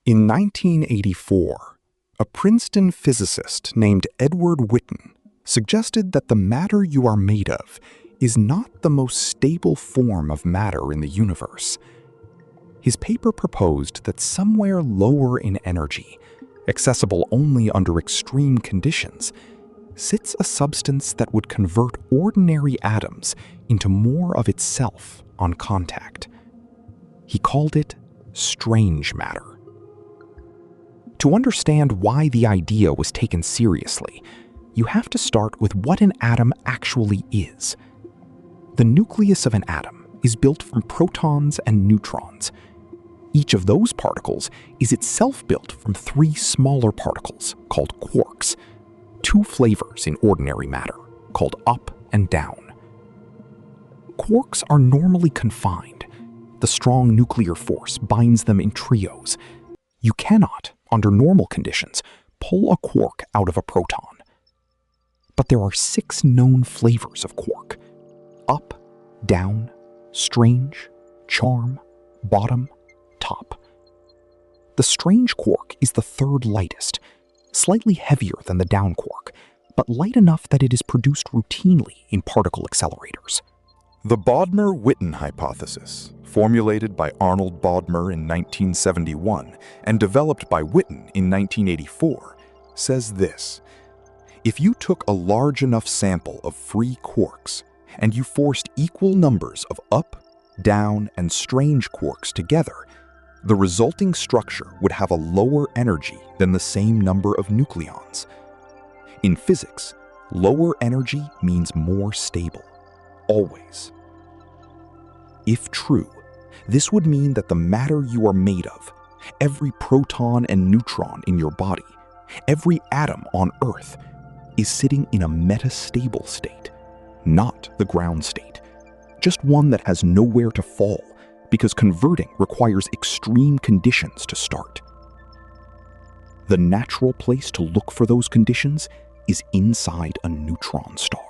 In 1984, a Princeton physicist named Bodmer-Witten suggested that the matter you are made of is not the most stable form of matter in the universe. His paper proposed that somewhere lower in energy, accessible only under extreme conditions, sits a substance that would convert ordinary atoms into more of itself on contact. He called it strange matter. To understand why the idea was taken seriously, you have to start with what an atom actually is. The nucleus of an atom is built from protons and neutrons. Each of those particles is itself built from three smaller particles called quarks, two flavors in ordinary matter called up and down. Quarks are normally confined. The strong nuclear force binds them in trios. You cannot, under normal conditions, pull a quark out of a proton. But there are 6 known flavors of quark: up, down, strange, charm, bottom, top. The strange quark is the third lightest, slightly heavier than the down quark, but light enough that it is produced routinely in particle accelerators. The Bodmer-Witten hypothesis, formulated by Arnold Bodmer in 1971 and developed by Witten in 1984, says this: if you took a large enough sample of free quarks and you forced equal numbers of up, down, and strange quarks together, the resulting structure would have a lower energy than the same number of nucleons. In physics, lower energy means more stable, always. If true, this would mean that the matter you are made of, every proton and neutron in your body, every atom on Earth, is sitting in a metastable state, not the ground state, just one that has nowhere to fall because converting requires extreme conditions to start. The natural place to look for those conditions is inside a neutron star.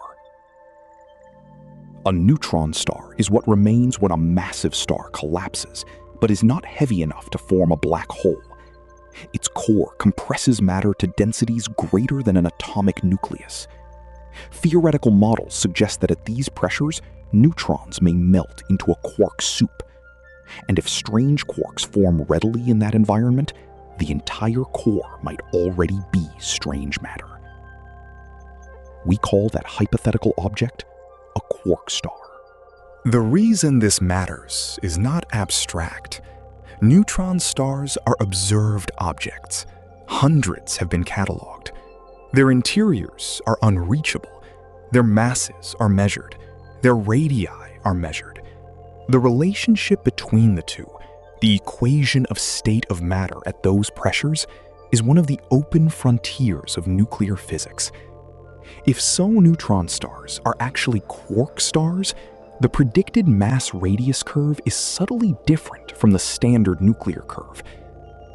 A neutron star is what remains when a massive star collapses, but is not heavy enough to form a black hole. Its core compresses matter to densities greater than an atomic nucleus. Theoretical models suggest that at these pressures, neutrons may melt into a quark soup. And if strange quarks form readily in that environment, the entire core might already be strange matter. We call that hypothetical object a quark star. The reason this matters is not abstract. Neutron stars are observed objects. Hundreds have been cataloged. Their interiors are unreachable. Their masses are measured. Their radii are measured. The relationship between the two, the equation of state of matter at those pressures, is one of the open frontiers of nuclear physics. If so neutron stars are actually quark stars, the predicted mass radius curve is subtly different from the standard nuclear curve.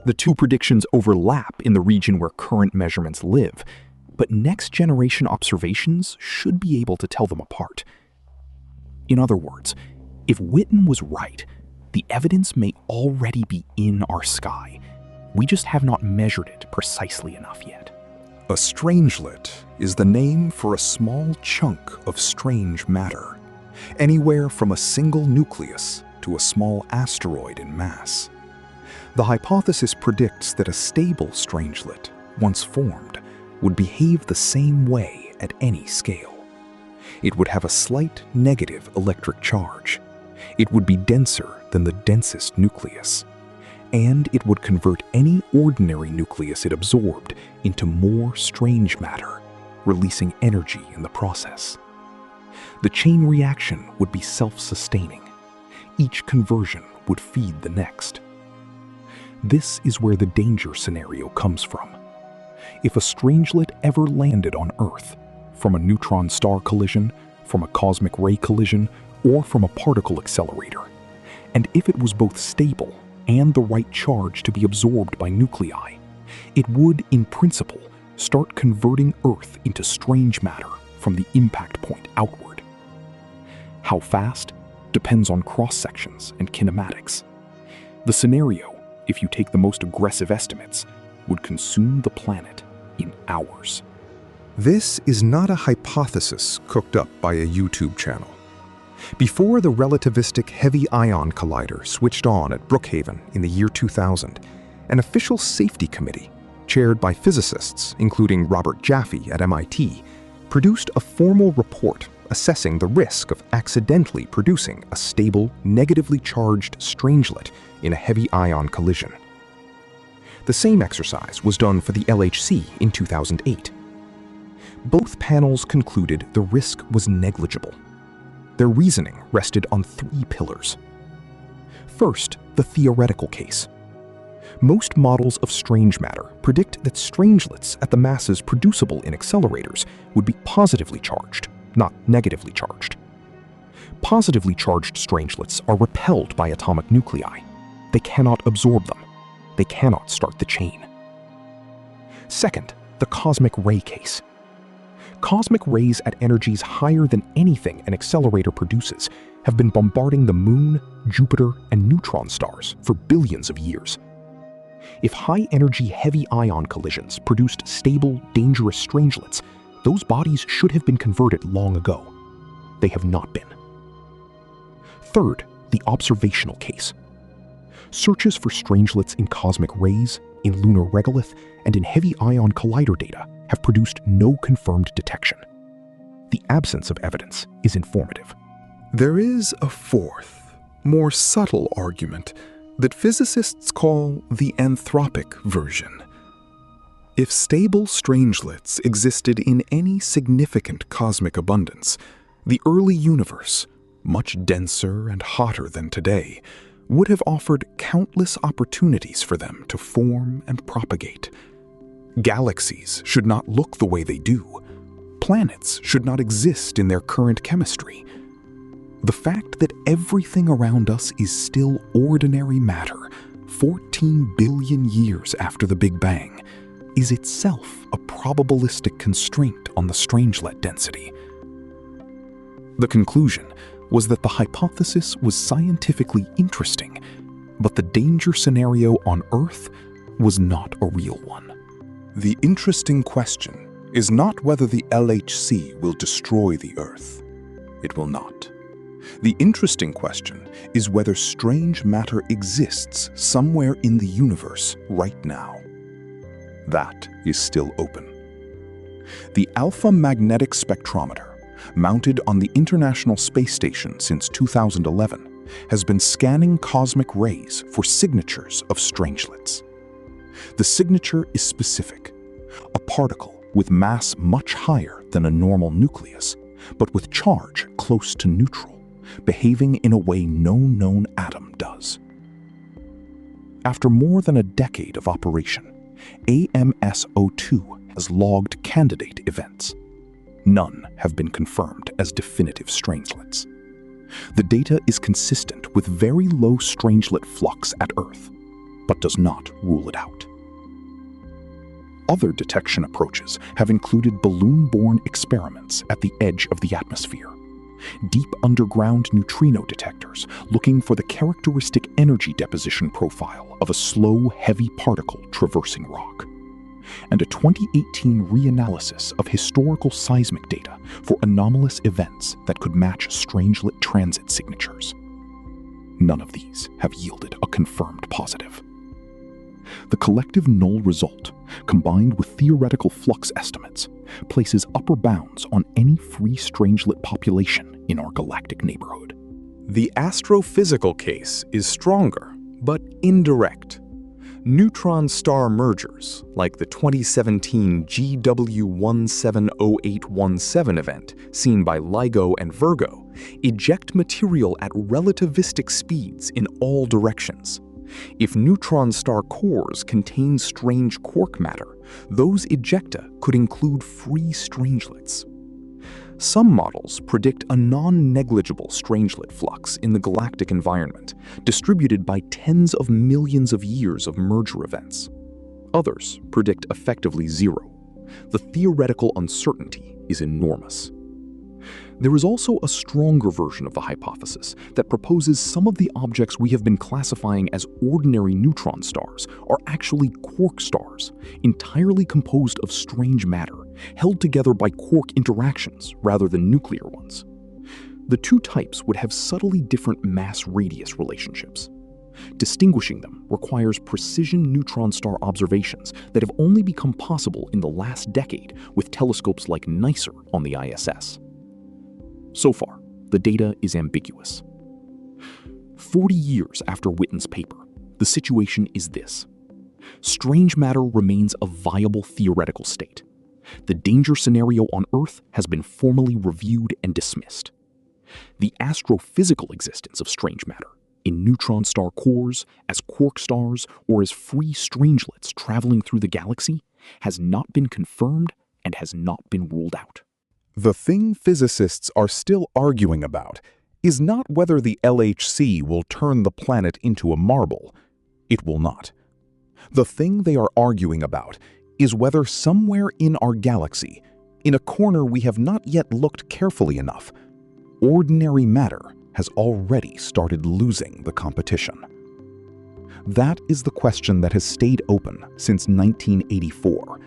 The two predictions overlap in the region where current measurements live, but next-generation observations should be able to tell them apart. In other words, if Witten was right, the evidence may already be in our sky. We just have not measured it precisely enough yet. A strangelet is the name for a small chunk of strange matter, anywhere from a single nucleus to a small asteroid in mass. The hypothesis predicts that a stable strangelet, once formed, would behave the same way at any scale. It would have a slight negative electric charge. It would be denser than the densest nucleus. And it would convert any ordinary nucleus it absorbed into more strange matter, releasing energy in the process. The chain reaction would be self-sustaining. Each conversion would feed the next. This is where the danger scenario comes from. If a strangelet ever landed on Earth, from a neutron star collision, from a cosmic ray collision, or from a particle accelerator, and if it was both stable and the right charge to be absorbed by nuclei, it would, in principle, start converting Earth into strange matter from the impact point outward. How fast depends on cross-sections and kinematics. The scenario, if you take the most aggressive estimates, would consume the planet in hours. This is not a hypothesis cooked up by a YouTube channel. Before the Relativistic Heavy Ion Collider switched on at Brookhaven in the year 2000, an official safety committee, chaired by physicists including Robert Jaffe at MIT, produced a formal report assessing the risk of accidentally producing a stable, negatively charged strangelet in a heavy ion collision. The same exercise was done for the LHC in 2008. Both panels concluded the risk was negligible. Their reasoning rested on 3 pillars. First, the theoretical case. Most models of strange matter predict that strangelets at the masses producible in accelerators would be positively charged, not negatively charged. Positively charged strangelets are repelled by atomic nuclei. They cannot absorb them. They cannot start the chain. Second, the cosmic ray case. Cosmic rays at energies higher than anything an accelerator produces have been bombarding the Moon, Jupiter, and neutron stars for billions of years. If high-energy heavy ion collisions produced stable, dangerous strangelets, those bodies should have been converted long ago. They have not been. Third, the observational case. Searches for strangelets in cosmic rays, in lunar regolith, and in heavy ion collider data have produced no confirmed detection. The absence of evidence is informative. There is a fourth, more subtle argument that physicists call the anthropic version. If stable strangelets existed in any significant cosmic abundance, the early universe, much denser and hotter than today, would have offered countless opportunities for them to form and propagate. Galaxies should not look the way they do. Planets should not exist in their current chemistry. The fact that everything around us is still ordinary matter 14 billion years after the Big Bang is itself a probabilistic constraint on the strangelet density. The conclusion was that the hypothesis was scientifically interesting, but the danger scenario on Earth was not a real one. The interesting question is not whether the LHC will destroy the Earth. It will not. The interesting question is whether strange matter exists somewhere in the universe right now. That is still open. The Alpha Magnetic Spectrometer, mounted on the International Space Station since 2011, has been scanning cosmic rays for signatures of strangelets. The signature is specific: a particle with mass much higher than a normal nucleus, but with charge close to neutral, behaving in a way no known atom does. After more than a decade of operation, AMS-02 has logged candidate events. None have been confirmed as definitive strangelets. The data is consistent with very low strangelet flux at Earth, but does not rule it out. Other detection approaches have included balloon-borne experiments at the edge of the atmosphere, deep underground neutrino detectors looking for the characteristic energy deposition profile of a slow, heavy particle traversing rock, and a 2018 reanalysis of historical seismic data for anomalous events that could match strangelet transit signatures. None of these have yielded a confirmed positive. The collective null result, combined with theoretical flux estimates, places upper bounds on any free strangelet population in our galactic neighborhood. The astrophysical case is stronger, but indirect. Neutron star mergers, like the 2017 GW170817 event seen by LIGO and Virgo, eject material at relativistic speeds in all directions. If neutron star cores contain strange quark matter, those ejecta could include free strangelets. Some models predict a non-negligible strangelet flux in the galactic environment, distributed by tens of millions of years of merger events. Others predict effectively zero. The theoretical uncertainty is enormous. There is also a stronger version of the hypothesis that proposes some of the objects we have been classifying as ordinary neutron stars are actually quark stars, entirely composed of strange matter, held together by quark interactions rather than nuclear ones. The two types would have subtly different mass-radius relationships. Distinguishing them requires precision neutron star observations that have only become possible in the last decade with telescopes like NICER on the ISS. So far, the data is ambiguous. 40 years after Witten's paper, the situation is this. Strange matter remains a viable theoretical state. The danger scenario on Earth has been formally reviewed and dismissed. The astrophysical existence of strange matter, in neutron star cores, as quark stars, or as free strangelets traveling through the galaxy, has not been confirmed and has not been ruled out. The thing physicists are still arguing about is not whether the LHC will turn the planet into a marble. It will not. The thing they are arguing about is whether somewhere in our galaxy, in a corner we have not yet looked carefully enough, ordinary matter has already started losing the competition. That is the question that has stayed open since 1984.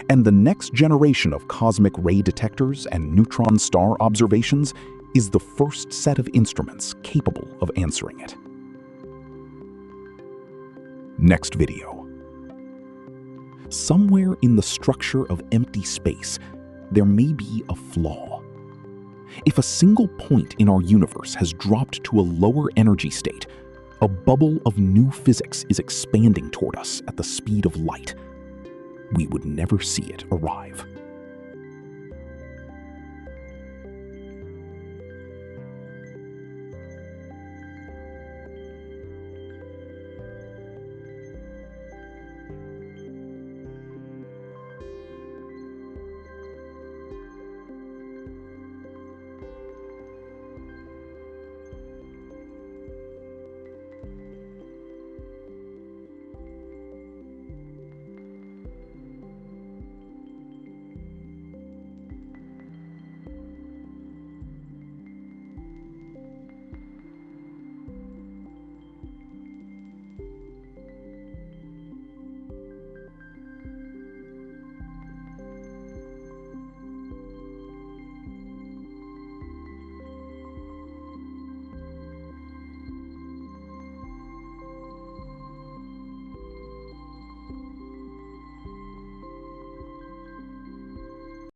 And the next generation of cosmic ray detectors and neutron star observations is the first set of instruments capable of answering it. Next video. Somewhere in the structure of empty space, there may be a flaw. If a single point in our universe has dropped to a lower energy state, a bubble of new physics is expanding toward us at the speed of light. We would never see it arrive.